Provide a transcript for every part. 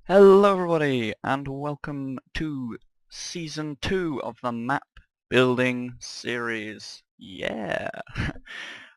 Hello everybody and welcome to Season 2 of the map building series. Yeah!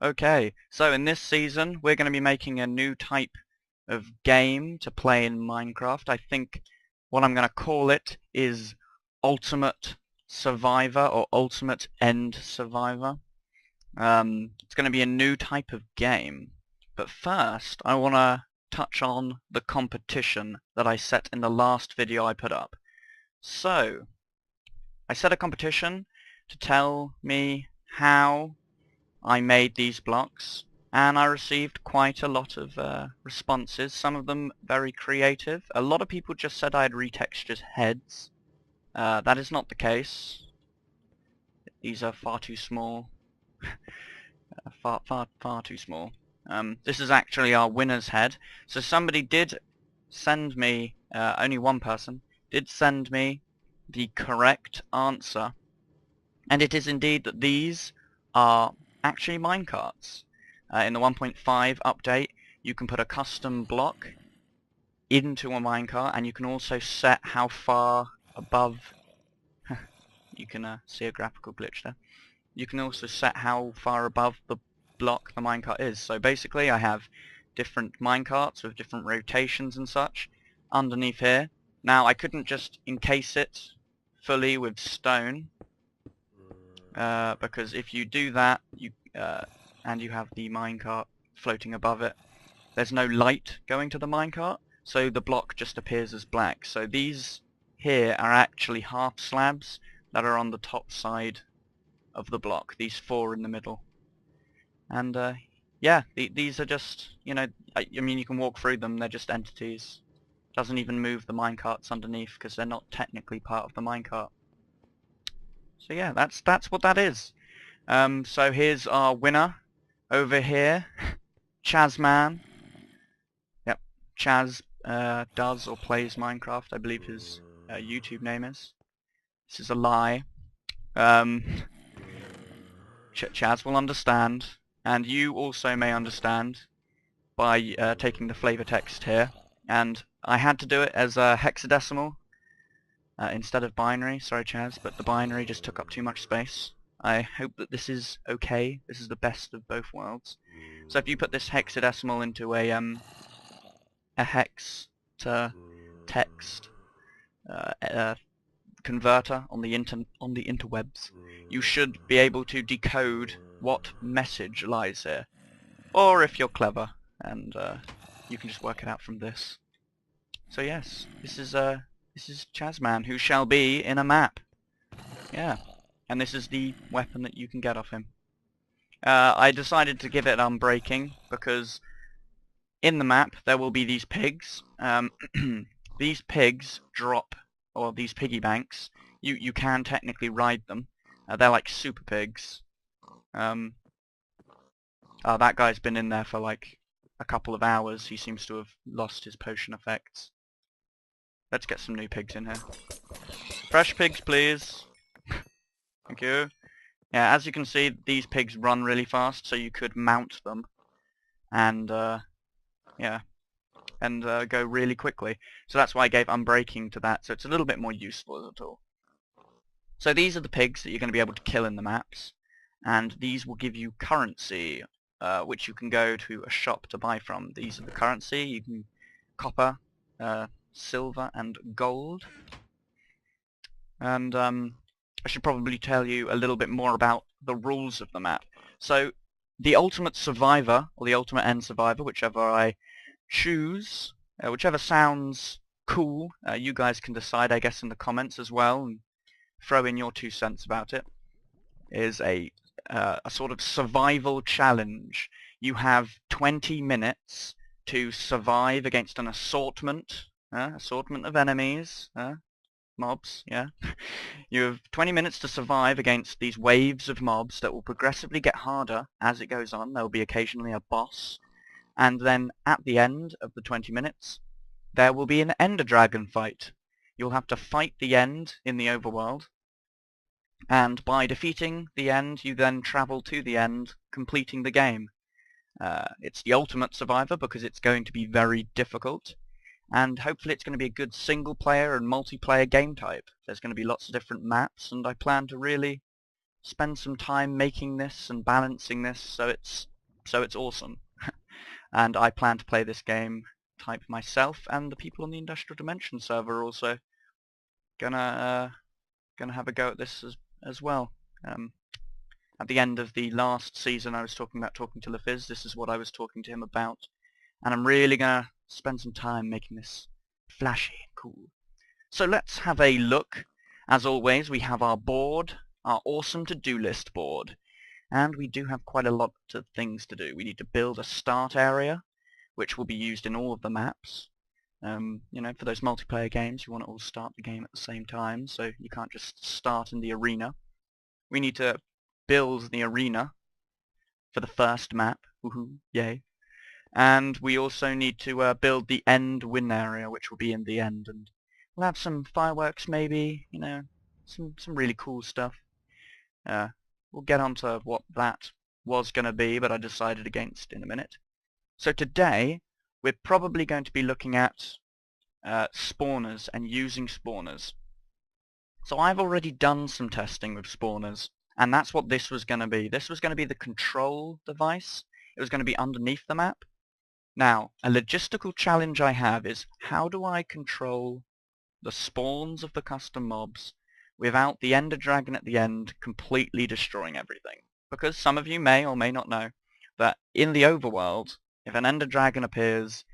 Okay, so in this season we're going to be making a new type of game to play in Minecraft. I think what I'm going to call it is Ultimate Survivor or Ultimate End Survivor. It's going to be a new type of game. But first I want to touch on the competition that I set in the last video I put up. So, I set a competition to tell me how I made these blocks, and I received quite a lot of responses, some of them very creative. A lot of people just said I had retextured heads. That is not the case. These are far too small. Far too small. This is actually our winner's head. So somebody did send me, only one person, did send me the correct answer. And it is indeed that these are actually minecarts. In the 1.5 update, you can put a custom block into a minecart, and you can also set how far above... you can see a graphical glitch there. You can also set how far above the block the minecart is. So basically I have different minecarts with different rotations and such underneath here. Now I couldn't just encase it fully with stone because if you do that and you have the minecart floating above it, there's no light going to the minecart, so the block just appears as black. So these here are actually half slabs that are on the top side of the block, these four in the middle. And yeah, these are just, you know, I mean you can walk through them, they're just entities. Doesn't even move the minecarts underneath because they're not technically part of the minecart. So yeah, that's what that is. So here's our winner over here, Chazman. Yep, Chaz does or plays Minecraft, I believe his YouTube name is. This is a lie. Chaz will understand, and you also may understand by taking the flavor text here. And I had to do it as a hexadecimal instead of binary. Sorry, Chaz, but the binary just took up too much space. I hope that this is okay. This is the best of both worlds. So if you put this hexadecimal into a hex to text converter on the interwebs, you should be able to decode what message lies here. Or if you're clever, and you can just work it out from this. So yes, this is Chazman, who shall be in a map. Yeah, and this is the weapon that you can get off him. I decided to give it unbreaking because in the map there will be these pigs. These pigs drop, or these piggy banks. You can technically ride them. They're like super pigs. That guy's been in there for like a couple of hours. He seems to have lost his potion effects. Let's get some new pigs in here. Fresh pigs, please. Thank you. Yeah, as you can see, these pigs run really fast, so you could mount them and yeah, and go really quickly. So that's why I gave unbreaking to that, so it's a little bit more useful as a tool. So these are the pigs that you're going to be able to kill in the maps, and these will give you currency, which you can go to a shop to buy from. These are the currency. You can copper, silver, and gold. And I should probably tell you a little bit more about the rules of the map. So the Ultimate Survivor, or the Ultimate End Survivor, whichever I choose, whichever sounds cool, you guys can decide, I guess, in the comments as well, and throw in your 2 cents about it, is a sort of survival challenge. You have 20 minutes to survive against an assortment of enemies, mobs, yeah. You have 20 minutes to survive against these waves of mobs that will progressively get harder as it goes on. There will be occasionally a boss, and then at the end of the 20 minutes there will be an EnderDragon fight. You'll have to fight the end in the overworld, and by defeating the end you then travel to the end, completing the game. It's the ultimate survivor because it's going to be very difficult. and hopefully it's going to be a good single player and multiplayer game type. There's going to be lots of different maps, and I plan to really spend some time making this and balancing this so it's awesome. And I plan to play this game type myself, and the people on the Industrial Dimension server are also gonna have a go at this as well. At the end of the last season, I was talking about talking to LaFizz. This is what I was talking to him about, and I'm really gonna spend some time making this flashy and cool. So let's have a look. As always, we have our board, our awesome to-do list board, and we do have quite a lot of things to do. We need to build a start area, which will be used in all of the maps. You know, for those multiplayer games, you want to all start the game at the same time, so you can't just start in the arena. We need to build the arena for the first map. Woohoo, yay. And we also need to build the end win area, which will be in the end, and we'll have some fireworks maybe, you know, some really cool stuff. We'll get onto what that was going to be, but I decided against in a minute. So today, we're probably going to be looking at spawners and using spawners. So I've already done some testing with spawners, and that's what this was going to be. This was going to be the control device. It was going to be underneath the map. Now, a logistical challenge I have is, how do I control the spawns of the custom mobs without the EnderDragon at the end completely destroying everything? Because some of you may or may not know that in the overworld, if an EnderDragon appears,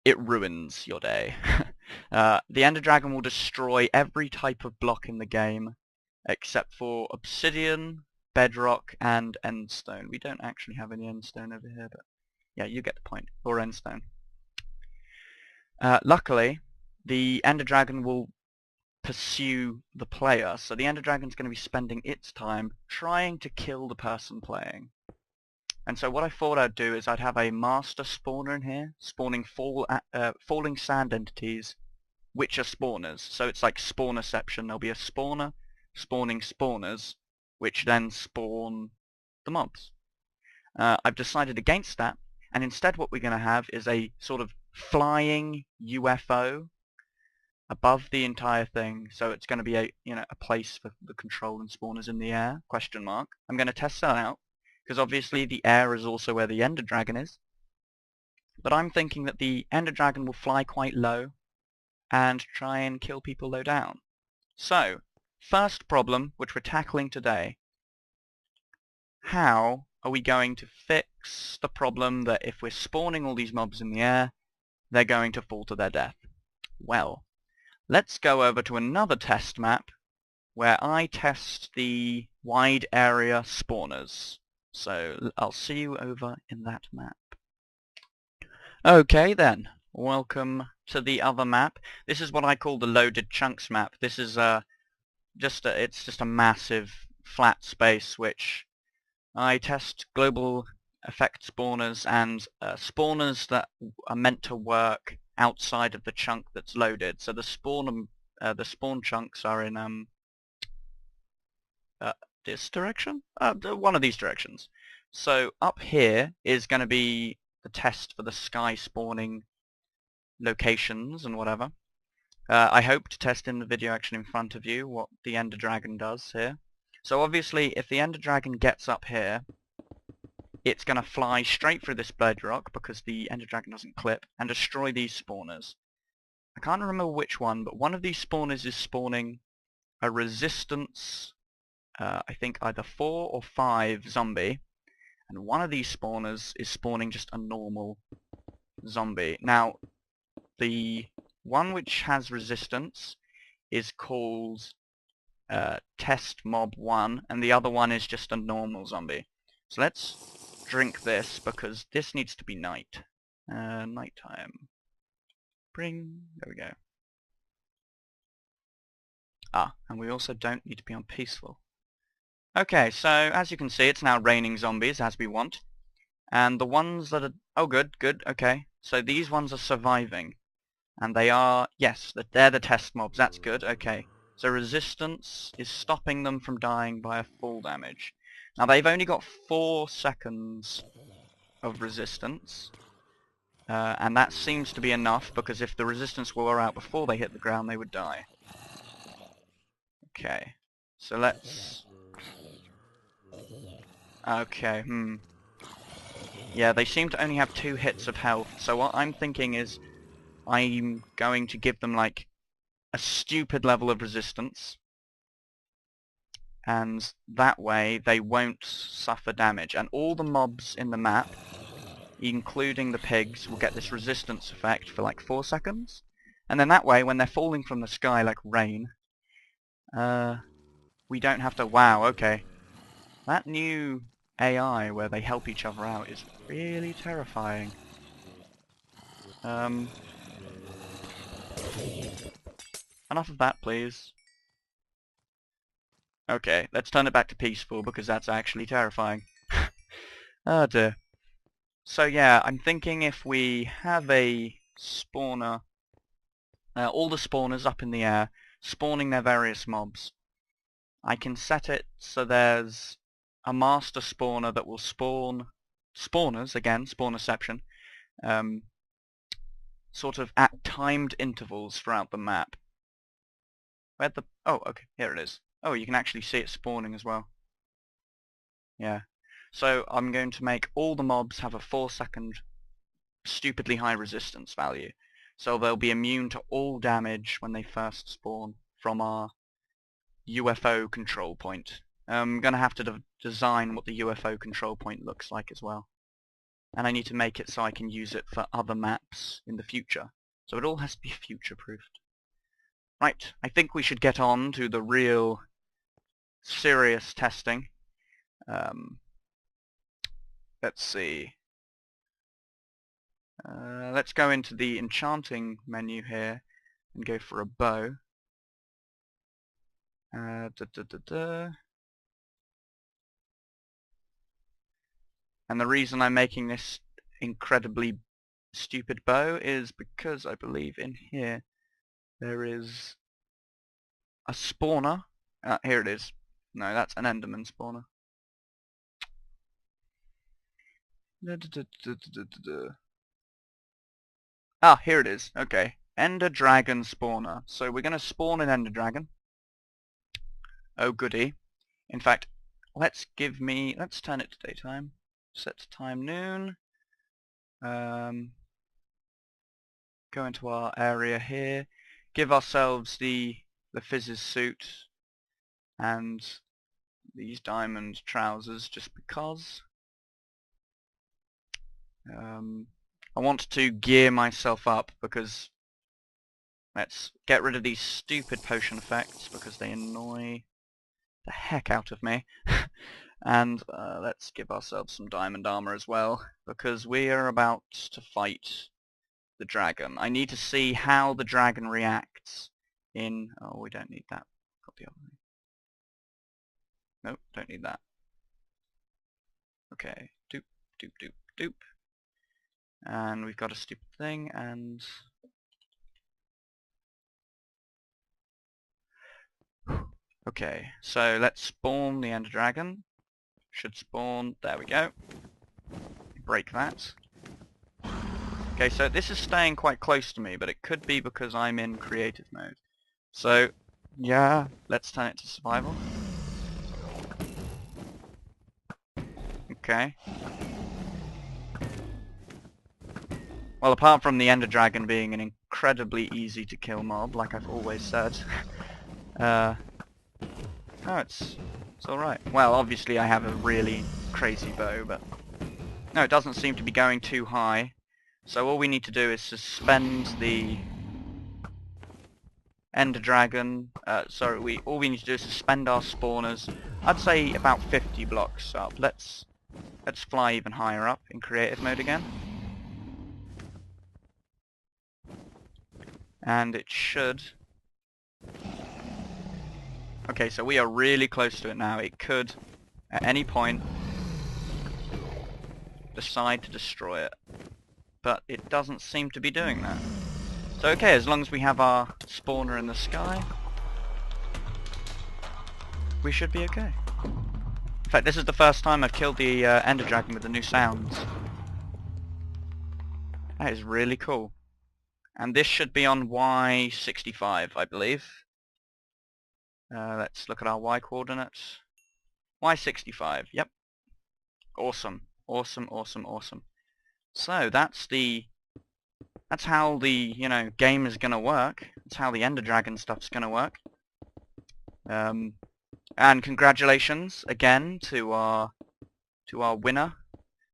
it ruins your day. The EnderDragon will destroy every type of block in the game except for obsidian, bedrock, and endstone. We don't actually have any endstone over here, but yeah, you get the point. Or endstone. Luckily, the EnderDragon will pursue the player, so the EnderDragon's going to be spending its time trying to kill the person playing. And so what I thought I'd do is I'd have a master spawner in here, spawning falling sand entities, which are spawners. So it's like spawnerception. There'll be a spawner spawning spawners, which then spawn the mobs. I've decided against that, and instead what we're going to have is a sort of flying UFO above the entire thing. So it's going to be a place for the control and spawners in the air, question mark. I'm going to test that out, because obviously the air is also where the EnderDragon is. But I'm thinking that the EnderDragon will fly quite low and try and kill people low down. So, first problem which we're tackling today: how are we going to fix the problem that if we're spawning all these mobs in the air, they're going to fall to their death? Well, let's go over to another test map where I test the wide area spawners. So I'll see you over in that map. Okay then, welcome to the other map. This is what I call the loaded chunks map. This is it's just a massive flat space which I test global effect spawners and spawners that are meant to work outside of the chunk that's loaded. So the spawn chunks are in this direction? One of these directions. So up here is going to be the test for the sky spawning locations and whatever. I hope to test in the video action in front of you what the EnderDragon does here. So obviously if the EnderDragon gets up here, it's going to fly straight through this bedrock because the EnderDragon doesn't clip, and destroy these spawners. I can't remember which one, but one of these spawners is spawning a resistance, I think either 4 or 5 zombie, and one of these spawners is spawning just a normal zombie. Now, the one which has resistance is called Test Mob 1, and the other one is just a normal zombie. So let's drink this, because this needs to be night. Nighttime. Bring, there we go. And we also don't need to be on peaceful. Okay, so as you can see, it's now raining zombies as we want. And the ones that are, oh good, okay. So these ones are surviving. And they are, yes, they're the test mobs, that's good, okay. So resistance is stopping them from dying by a fall damage. Now they've only got 4 seconds of resistance. And that seems to be enough, because if the resistance wore out before they hit the ground, they would die. Okay, so let's... Okay, yeah, they seem to only have 2 hits of health, so what I'm thinking is I'm going to give them, like, a stupid level of resistance, and that way they won't suffer damage. And all the mobs in the map, including the pigs, will get this resistance effect for like 4 seconds, and then that way, when they're falling from the sky like rain, we don't have to... Wow, okay. That new AI where they help each other out is really terrifying. Enough of that, please. Okay, let's turn it back to peaceful, because that's actually terrifying. Oh dear. So yeah, I'm thinking if we have a spawner, all the spawners up in the air, spawning their various mobs, I can set it so there's a master spawner that will spawn spawners, again, spawnerception, sort of at timed intervals throughout the map. Where'd the... Oh, okay, here it is. Oh, you can actually see it spawning as well. Yeah. So I'm going to make all the mobs have a 4-second stupidly high resistance value. So they'll be immune to all damage when they first spawn from our UFO control point. I'm going to have to design what the UFO control point looks like as well. And I need to make it so I can use it for other maps in the future. So it all has to be future-proofed. Right, I think we should get on to the real serious testing. Let's see. Let's go into the enchanting menu here and go for a bow. And the reason I'm making this incredibly stupid bow is because I believe in here there is a spawner. Here it is. No, that's an Enderman spawner. Ah, here it is. Okay. EnderDragon spawner. So we're going to spawn an EnderDragon. Oh goody. In fact, let's turn it to daytime. Set to time noon. Go into our area here. Give ourselves the Fizz's suit and these diamond trousers just because. I want to gear myself up because let's get rid of these stupid potion effects because they annoy the heck out of me. And let's give ourselves some diamond armor as well because we are about to fight the dragon. I need to see how the dragon reacts in... Oh, we don't need that. Got the other one. Nope, don't need that. Okay, doop, doop, doop, doop. And we've got a stupid thing, and... Okay, so let's spawn the EnderDragon. Should spawn, there we go. Break that. Okay, so this is staying quite close to me, but it could be because I'm in creative mode. So, yeah, let's turn it to survival. Okay. Well, apart from the EnderDragon being an incredibly easy to kill mob, like I've always said, oh, it's alright. Well, obviously I have a really crazy bow, but no, it doesn't seem to be going too high. So all we need to do is suspend the EnderDragon. All we need to do is suspend our spawners. I'd say about 50 blocks up. Let's fly even higher up in creative mode again. And it should... Okay, so we are really close to it now. It could, at any point, decide to destroy it. But it doesn't seem to be doing that. So okay, as long as we have our spawner in the sky, we should be okay. In fact, this is the first time I've killed the EnderDragon with the new sounds. That is really cool. And this should be on Y65, I believe. Let's look at our Y coordinates. Y65, yep. Awesome. Awesome, awesome, awesome. So that's how the, game is gonna work. That's how the EnderDragon stuff's gonna work. And congratulations again to our winner.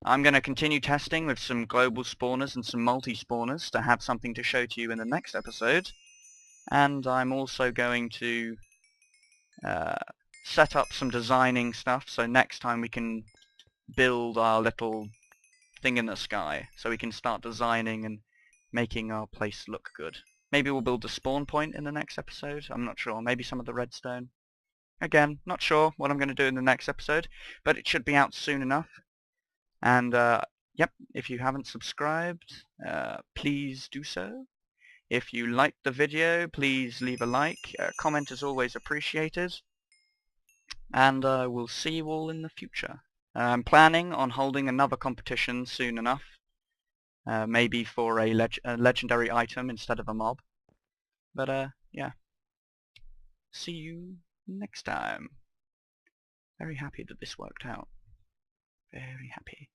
I'm going to continue testing with some global spawners and some multi-spawners to have something to show to you in the next episode. And I'm also going to set up some designing stuff so next time we can build our little thing in the sky. So we can start designing and making our place look good. Maybe we'll build a spawn point in the next episode. I'm not sure. Maybe some of the redstone. Again, not sure what I'm going to do in the next episode, but it should be out soon enough. And yep, if you haven't subscribed, please do so. If you liked the video, please leave a like. A comment is always appreciated. And we'll see you all in the future. I'm planning on holding another competition soon enough. Maybe for a legendary item instead of a mob. But yeah. See you next time. Very happy that this worked out. Very happy.